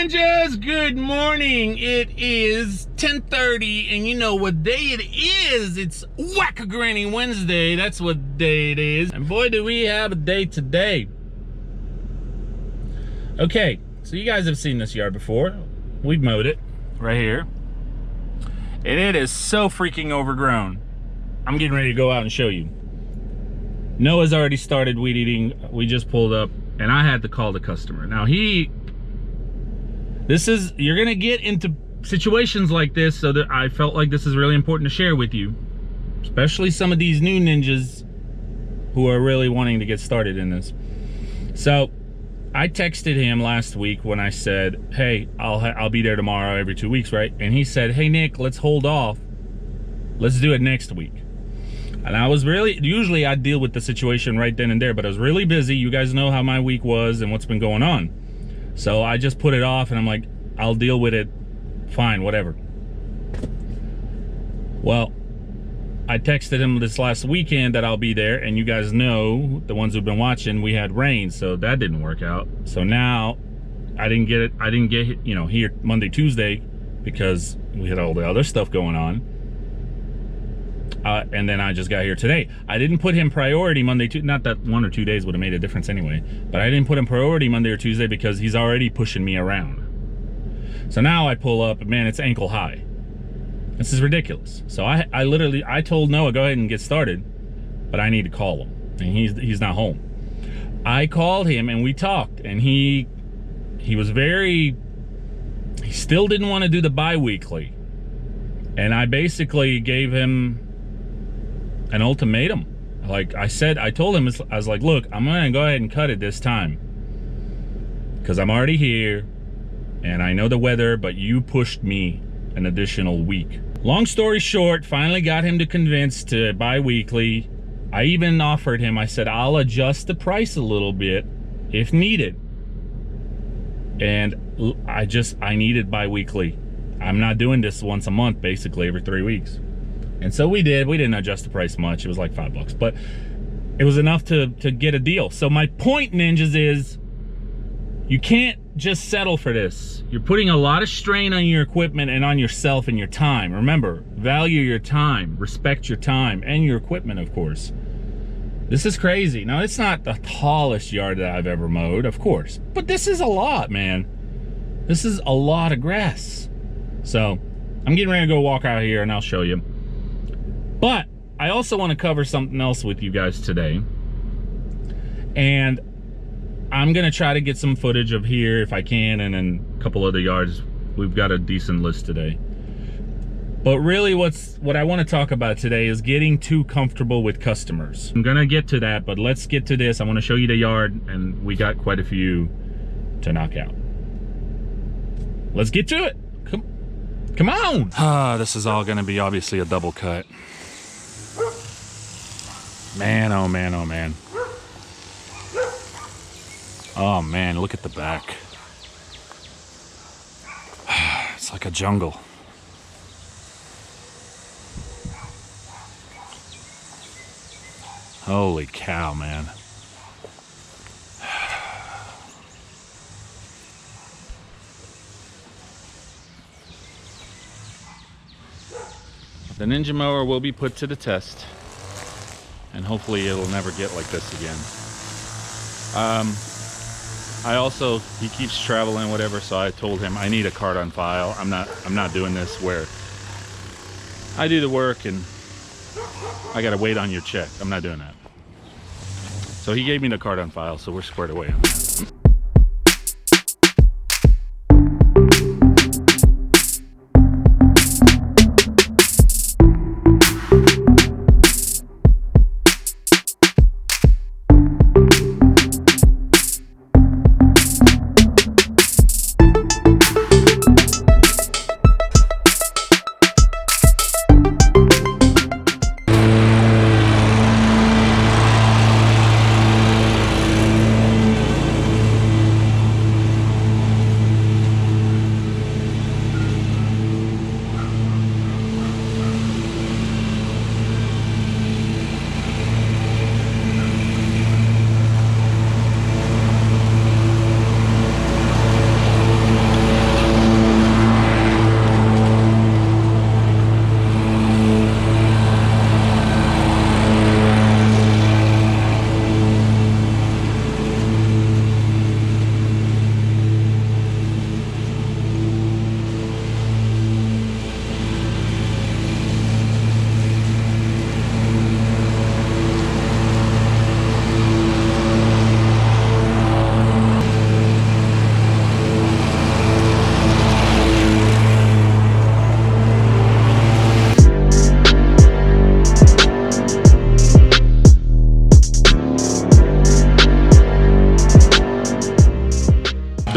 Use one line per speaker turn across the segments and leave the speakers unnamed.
Ninjas, good morning. It is 10:30 and you know what day it is. It's Whack-A-Granny Wednesday. That's what day it is. And boy, do we have a day today. Okay, so you guys have seen this yard before. We've mowed it right here. And it is so freaking overgrown. I'm getting ready to go out and show you. Noah's already started weed eating. We just pulled up and I had to call the customer. Now you're gonna get into situations like this, so that I felt like this is really important to share with you, especially some of these new ninjas who are really wanting to get started in this. So I texted him last week when I said, hey, I'll be there tomorrow every 2 weeks, right? And he said, hey Nick, let's hold off. Let's do it next week. And I was usually I deal with the situation right then and there, but I was really busy. You guys know how my week was and what's been going on. So I just put it off and I'm like, I'll deal with it. Fine, whatever. Well, I texted him this last weekend that I'll be there, and you guys know, the ones who've been watching, we had rain, so that didn't work out. So now I didn't get here Monday, Tuesday, because we had all the other stuff going on. And then I just got here today. I didn't put him priority Monday, not that 1 or 2 days would have made a difference anyway, but I didn't put him priority Monday or Tuesday because he's already pushing me around. So now I pull up, man, it's ankle high. This is ridiculous. So I literally told Noah, go ahead and get started, but I need to call him, and he's not home. I called him and we talked, and he still didn't want to do the bi-weekly. And I basically gave him an ultimatum. Like I told him, I was like, look, I'm gonna go ahead and cut it this time because I'm already here and I know the weather, but you pushed me an additional week. Long story short, finally got him to convince to bi-weekly. I even offered him, I said, I'll adjust the price a little bit if needed. And I needed bi-weekly. I'm not doing this once a month, basically every 3 weeks. And so we did. We didn't adjust the price much. It was like $5, but it was enough to get a deal. So my point, ninjas, is you can't just settle for this. You're putting a lot of strain on your equipment and on yourself and your time. Remember, value your time, respect your time and your equipment, of course. This is crazy. Now, it's not the tallest yard that I've ever mowed, of course, but this is a lot, man. This is a lot of grass. So I'm getting ready to go walk out here and I'll show you. But I also want to cover something else with you guys today. And I'm going to try to get some footage of here if I can, and then a couple other yards. We've got a decent list today. But really what I want to talk about today is getting too comfortable with customers. I'm going to get to that, but let's get to this. I want to show you the yard, and we got quite a few to knock out. Let's get to it. Come on. This is all going to be obviously a double cut. Man, oh man, oh man. Oh man, look at the back. It's like a jungle. Holy cow, man. The Ninja mower will be put to the test, and hopefully it'll never get like this again. He keeps traveling, whatever, so I told him I need a card on file. I'm not doing this where I do the work and I gotta wait on your check. I'm not doing that. So he gave me the card on file, so we're squared away on that.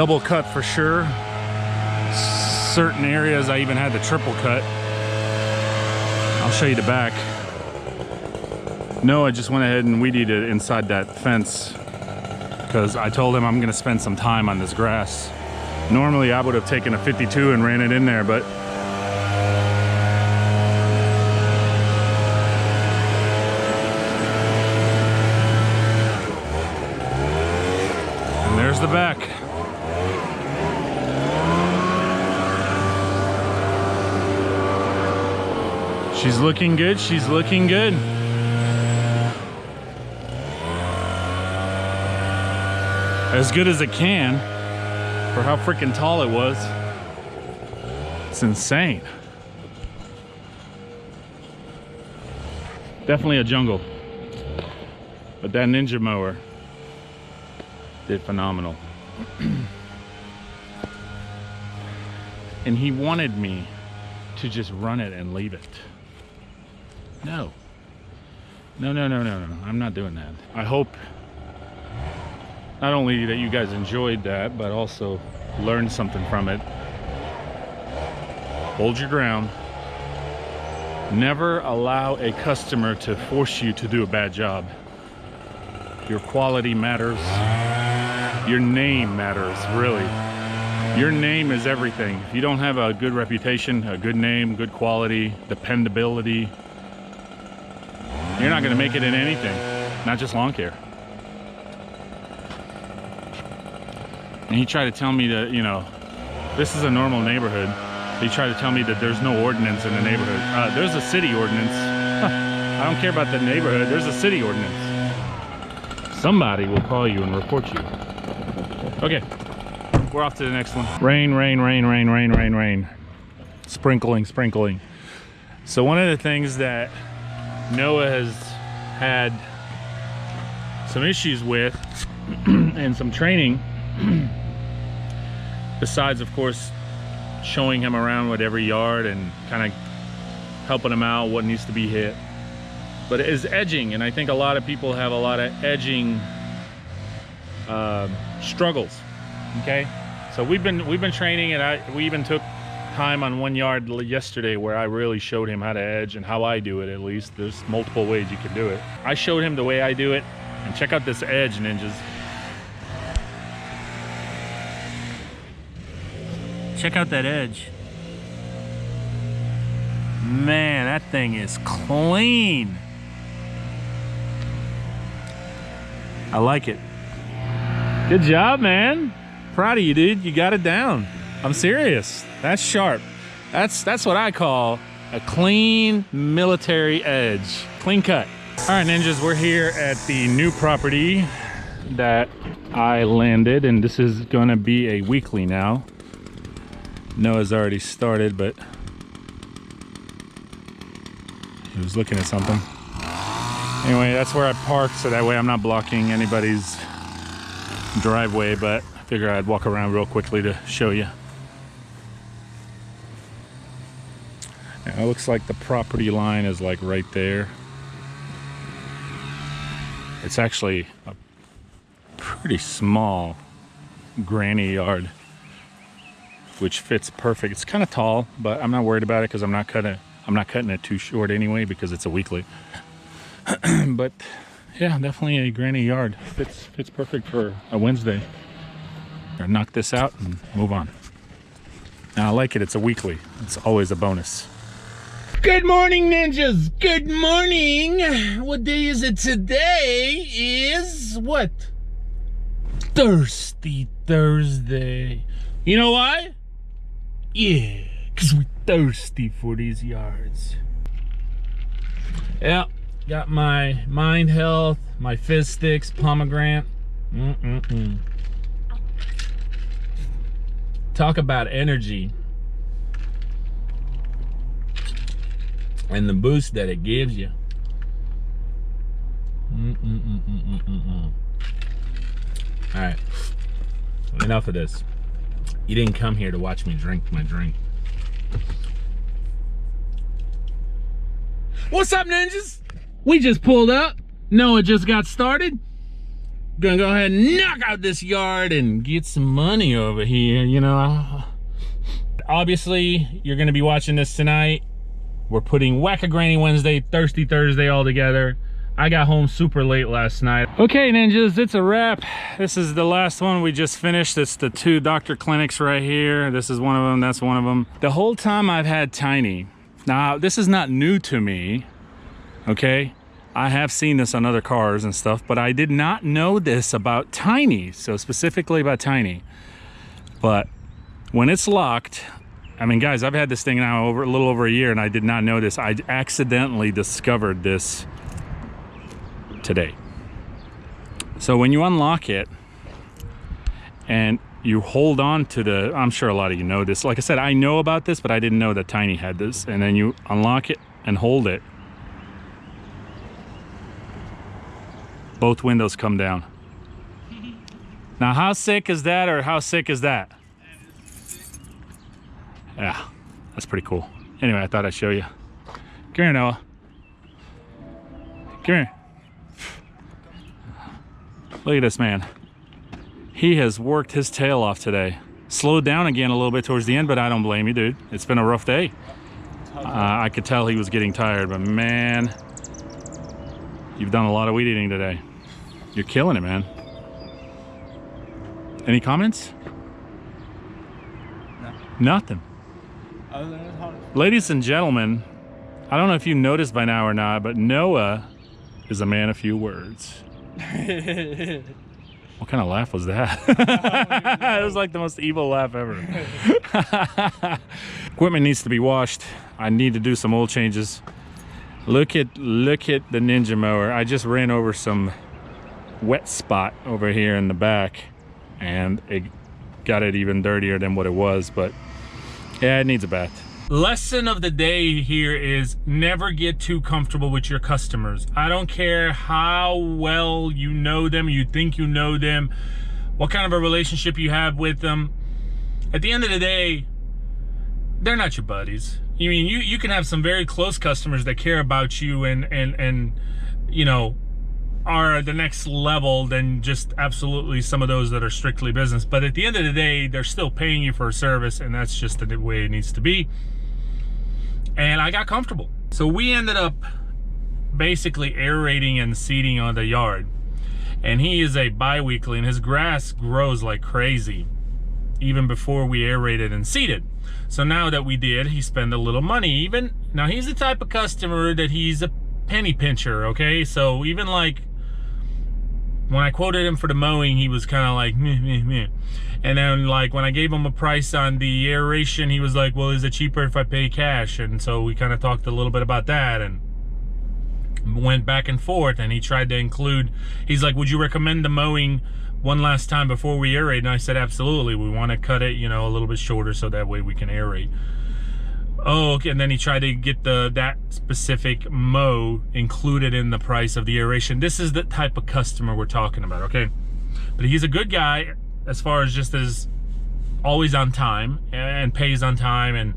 double cut for sure. Certain areas I even had the triple cut. I'll show you the back. No, I just went ahead and weed eated inside that fence because I told him I'm gonna spend some time on this grass. Normally I would have taken a 52 and ran it in there, but and there's the back. She's looking good, she's looking good. As good as it can for how freaking tall it was. It's insane. Definitely a jungle. But that Ninja mower did phenomenal. And he wanted me to just run it and leave it. No. No, no, no, no, no. I'm not doing that. I hope not only that you guys enjoyed that, but also learned something from it. Hold your ground. Never allow a customer to force you to do a bad job. Your quality matters. Your name matters, really. Your name is everything. If you don't have a good reputation, a good name, good quality, dependability, you're not gonna make it in anything, not just lawn care. And he tried to tell me that, you know, this is a normal neighborhood. He tried to tell me that there's no ordinance in the neighborhood. There's a city ordinance. I don't care about the neighborhood, there's a city ordinance. Somebody will call you and report you. Okay, we're off to the next one. Rain, rain, rain, rain, rain, rain, rain. Sprinkling, sprinkling. So one of the things that Noah has had some issues with and some training, besides of course showing him around with every yard and kind of helping him out what needs to be hit, but it is edging. And I think a lot of people have a lot of edging struggles. Okay, so we've been training, and we even took time on one yard yesterday where I really showed him how to edge and how I do it. At least there's multiple ways you can do it. I showed him the way I do it, and check out this edge, ninjas. Check out that edge. Man, that thing is clean. I like it. Good job, man. Proud of you, dude. You got it down. I'm serious. That's sharp. That's what I call a clean military edge. Clean cut. All right, ninjas, we're here at the new property that I landed, and this is gonna be a weekly now. Noah's already started, but he was looking at something. Anyway, that's where I parked, so that way I'm not blocking anybody's driveway, but I figure I'd walk around real quickly to show you. It looks like the property line is like right there. It's actually a pretty small granny yard, which fits perfect. It's kind of tall, but I'm not worried about it because I'm not cutting it too short anyway because it's a weekly. But yeah, definitely a granny yard. Fits perfect for a Wednesday. I'll knock this out and move on. And I like it. It's a weekly. It's always a bonus. Good morning, ninjas. Good morning. What day is it today? Is what? Thirsty Thursday. You know why? Yeah, because we're thirsty for these yards. Yeah, got my Mind Health, my Fizz Sticks, pomegranate. Talk about energy and the boost that it gives you. All right, enough of this. You didn't come here to watch me drink my drink. What's up, ninjas? We just pulled up. Noah just got started. gonna go ahead and knock out this yard and get some money over here, you know. Obviously, you're gonna be watching this tonight. We're putting Whack-A-Granny Wednesday, Thirsty Thursday all together. I got home super late last night. Okay, ninjas, it's a wrap. This is the last one we just finished. It's the 2 doctor clinics right here. This is one of them, that's one of them. The whole time I've had Tiny. Now, this is not new to me, okay? I have seen this on other cars and stuff, but I did not know this about Tiny, so specifically about Tiny. But when it's locked, I mean, guys, I've had this thing now a little over a year, and I did not know this. I accidentally discovered this today. So when you unlock it and you hold on to the, I'm sure a lot of you know this. Like I said, I know about this, but I didn't know that Tiny had this. And then you unlock it and hold it. Both windows come down. Now, how sick is that, or how sick is that? Yeah, that's pretty cool. Anyway, I thought I'd show you. Come here, Noah. Come here. Look at this man. He has worked his tail off today. Slowed down again a little bit towards the end, but I don't blame you, dude. It's been a rough day. I could tell he was getting tired, but man, you've done a lot of weed eating today. You're killing it, man. Any comments? No. Nothing. Ladies and gentlemen, I don't know if you noticed by now or not, but Noah is a man of few words. What kind of laugh was that? It was like the most evil laugh ever. Equipment needs to be washed. I need to do some oil changes. Look at the Ninja mower. I just ran over some wet spot over here in the back, and it got it even dirtier than what it was, but yeah, it needs a bath. Lesson of the day here is never get too comfortable with your customers. I don't care how well you know them, you think you know them, what kind of a relationship you have with them. At the end of the day, they're not your buddies. I mean, you can have some very close customers that care about you and you know, are the next level than just absolutely some of those that are strictly business. But at the end of the day, they're still paying you for a service, and that's just the way it needs to be. And I got comfortable. So we ended up basically aerating and seeding on the yard. And he is a bi-weekly, and his grass grows like crazy even before we aerated and seeded. So now that we did, he spent a little money. Even now, he's the type of customer that he's a penny pincher, okay? So even like when I quoted him for the mowing, he was kind of like meh, meh, meh. And then like when I gave him a price on the aeration, he was like, well, is it cheaper if I pay cash? And so we kind of talked a little bit about that and went back and forth, and he tried to include, he's like, would you recommend the mowing one last time before we aerate? And I said, absolutely. We want to cut it, you know, a little bit shorter so that way we can aerate. Oh, okay. And then he tried to get that specific mow included in the price of the aeration. This is the type of customer we're talking about, okay? But he's a good guy as far as just as always on time and pays on time, and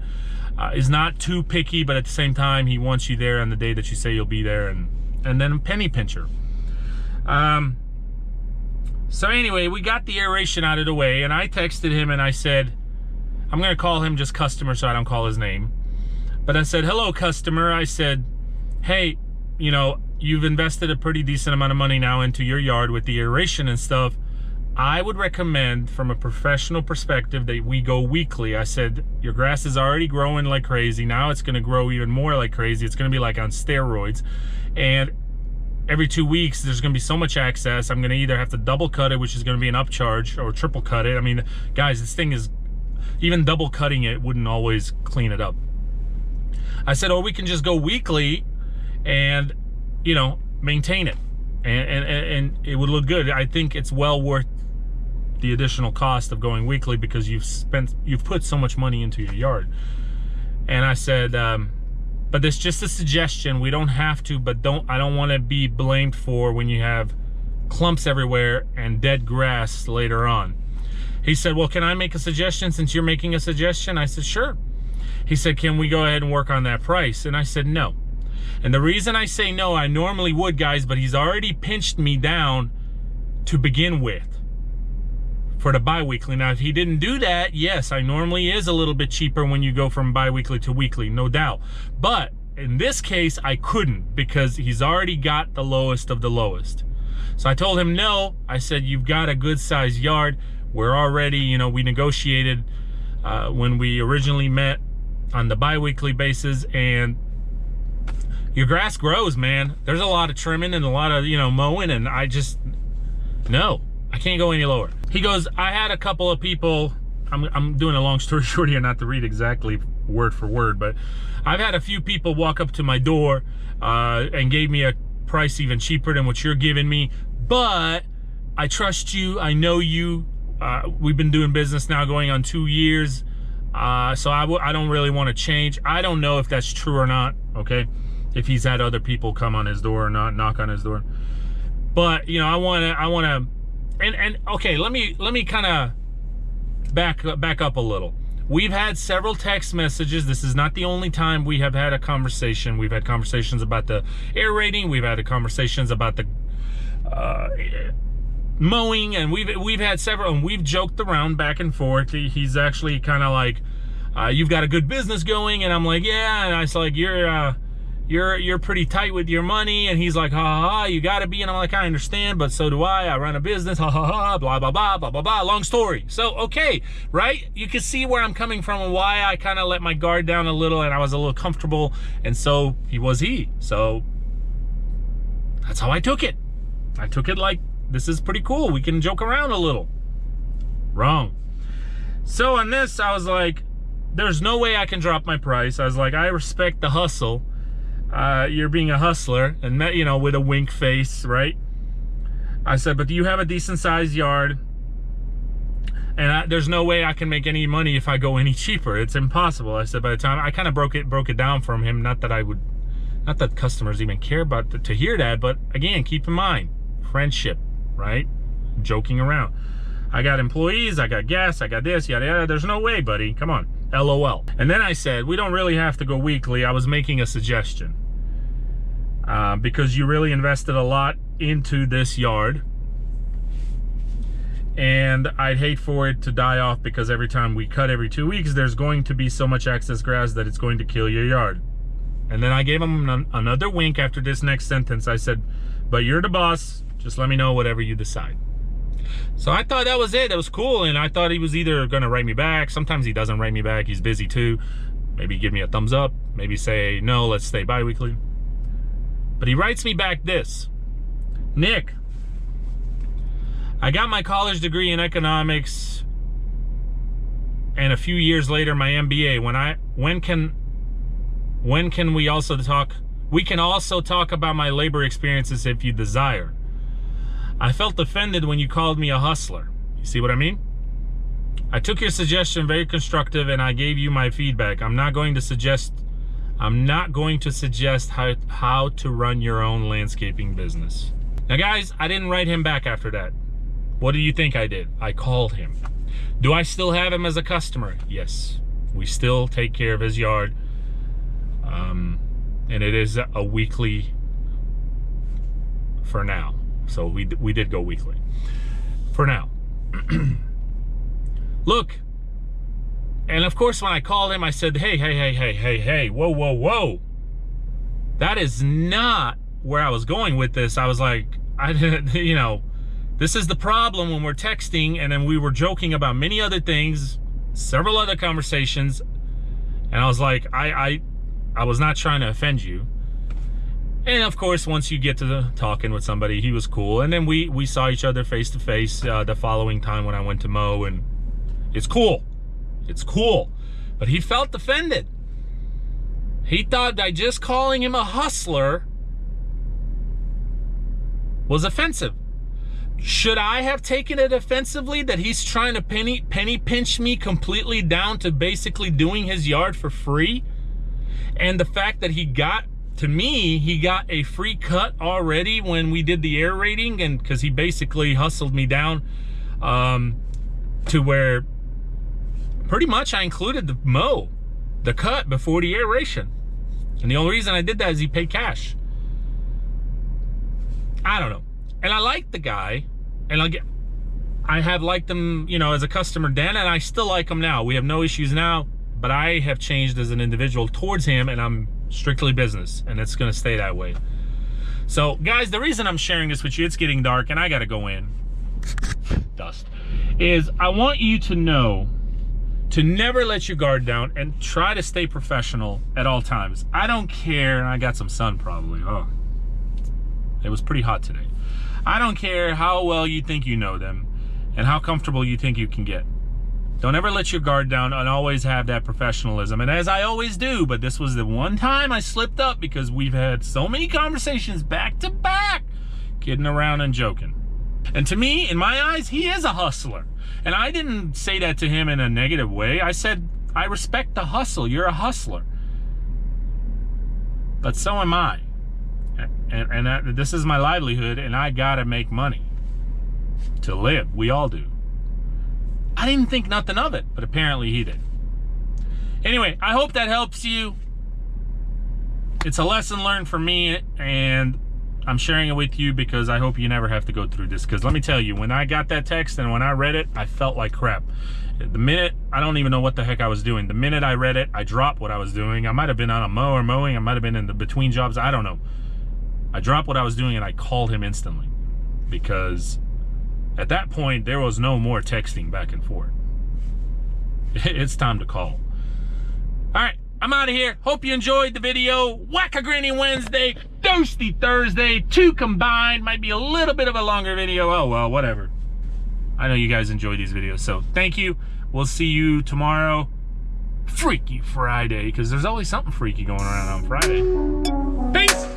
is not too picky, but at the same time, he wants you there on the day that you say you'll be there, and then penny pincher. So anyway, we got the aeration out of the way, and I texted him and I said, I'm gonna call him just customer so I don't call his name. But I said, hello customer. I said, hey, you know, you've invested a pretty decent amount of money now into your yard with the aeration and stuff. I would recommend from a professional perspective that we go weekly. I said, your grass is already growing like crazy. Now it's gonna grow even more like crazy. It's gonna be like on steroids. And every 2 weeks, there's gonna be so much access. I'm gonna either have to double cut it, which is gonna be an upcharge, or triple cut it. I mean, guys, this thing is, even double cutting it wouldn't always clean it up. I said, or we can just go weekly and, you know, maintain it. And it would look good. I think it's well worth the additional cost of going weekly because you've put so much money into your yard. And I said, but it's just a suggestion. We don't have to, but I don't want to be blamed for when you have clumps everywhere and dead grass later on. He said, well, can I make a suggestion since you're making a suggestion? I said, sure. He said, can we go ahead and work on that price? And I said, no. And the reason I say no, I normally would, guys, but he's already pinched me down to begin with for the bi-weekly. Now, if he didn't do that, yes, I normally is a little bit cheaper when you go from bi-weekly to weekly, no doubt. But in this case, I couldn't because he's already got the lowest of the lowest. So I told him no. I said, you've got a good sized yard. We're already, you know, we negotiated when we originally met on the bi-weekly basis, and your grass grows, man. There's a lot of trimming and a lot of, you know, mowing, and I just, no, I can't go any lower. He goes, I had a couple of people, I'm doing a long story short here, not to read exactly word for word, but I've had a few people walk up to my door and gave me a price even cheaper than what you're giving me, but I trust you, I know you, we've been doing business now going on 2 years, so I don't really want to change. I don't know if that's true or not, okay? If he's had other people come on his door or not, knock on his door. But, you know, I want to, and okay, let me kind of back up a little. We've had several text messages. This is not the only time we have had a conversation. We've had conversations about the air rating. We've had conversations about the mowing, and we've had several, and we've joked around back and forth. He's actually kind of like, you've got a good business going, and I'm like, yeah, and I was like, you're pretty tight with your money, and he's like, ha ha ha, you gotta be, and I'm like, I understand, but so do I run a business, ha ha ha, blah blah blah blah blah blah, long story. So okay, right, you can see where I'm coming from and why I kind of let my guard down a little, and I was a little comfortable, and so so that's how I took it. I took it like, this is pretty cool, we can joke around a little. Wrong. So on this, I was like, there's no way I can drop my price. I was like, I respect the hustle. You're being a hustler, and that, you know, with a wink face, right? I said, but do you have a decent sized yard? And there's no way I can make any money if I go any cheaper. It's impossible. I said, by the time I kind of broke it down from him, not that customers even care about to hear that, but again, keep in mind, friendship, right? Joking around. I got employees, I got gas, I got this, yada yada. There's no way, buddy. Come on. LOL. And then I said, we don't really have to go weekly. I was making a suggestion. Because you really invested a lot into this yard, and I'd hate for it to die off because every time we cut every 2 weeks, there's going to be so much excess grass that it's going to kill your yard. And then I gave him another wink after this next sentence. I said, but you're the boss, just let me know whatever you decide. So I thought that was it. That was cool, and I thought he was either gonna write me back. Sometimes he doesn't write me back, he's busy too. Maybe give me a thumbs up, maybe say, no, let's stay bi-weekly. But he writes me back this: Nick, I got my college degree in economics, and a few years later my MBA. When can we also talk? We can also talk about my labor experiences if you desire. I felt offended when you called me a hustler. You see what I mean? I took your suggestion very constructive, and I gave you my feedback. I'm not going to suggest how to run your own landscaping business. Now guys, I didn't write him back after that. What do you think I did? I called him. Do I still have him as a customer? Yes. We still take care of his yard. And it is a weekly for now. So we did go weekly for now. Look, and of course when I called him, I said, hey, whoa. That is not where I was going with this. I was like, I didn't, you know, this is the problem when we're texting, and then we were joking about many other things, several other conversations, and I was like, I was not trying to offend you. And of course, once you get to talking with somebody, he was cool. And then we saw each other face to face the following time when I went to mow, and it's cool. It's cool. But he felt offended. He thought that just calling him a hustler was offensive. Should I have taken it offensively that he's trying to penny pinch me completely down to basically doing his yard for free? And the fact that he got a free cut already when we did the air rating, and because he basically hustled me down to where pretty much I included the cut before the aeration. And the only reason I did that is he paid cash. I don't know. And I like the guy, And I have liked them, you know, as a customer then, and I still like him now. We have no issues now, but I have changed as an individual towards him, and I'm strictly business, and it's gonna stay that way. So guys, the reason I'm sharing this with you, it's getting dark and I gotta go in, dust, is I want you to know to never let your guard down and try to stay professional at all times. I don't care, and I got some sun probably. Oh, it was pretty hot today. I don't care how well you think you know them and how comfortable you think you can get. Don't ever let your guard down and always have that professionalism. And as I always do, but this was the one time I slipped up because we've had so many conversations back to back, kidding around and joking. And to me, in my eyes, he is a hustler. And I didn't say that to him in a negative way. I said, I respect the hustle. You're a hustler. But so am I. And this is my livelihood, and I gotta make money to live. We all do. I didn't think nothing of it, but apparently he did. Anyway, I hope that helps you. It's a lesson learned for me, and I'm sharing it with you because I hope you never have to go through this. Because let me tell you, when I got that text and when I read it, I felt like crap. The minute, I don't even know what the heck I was doing. The minute I read it, I dropped what I was doing. I might have been on a mower mowing. I might have been in the between jobs. I don't know. I dropped what I was doing and I called him instantly. Because at that point, there was no more texting back and forth. It's time to call. All right, I'm out of here. Hope you enjoyed the video. Whack-a-granny Wednesday, Toasty Thursday, 2 combined. Might be a little bit of a longer video. Oh, well, whatever. I know you guys enjoy these videos, so thank you. We'll see you tomorrow. Freaky Friday, because there's always something freaky going around on Friday. Peace!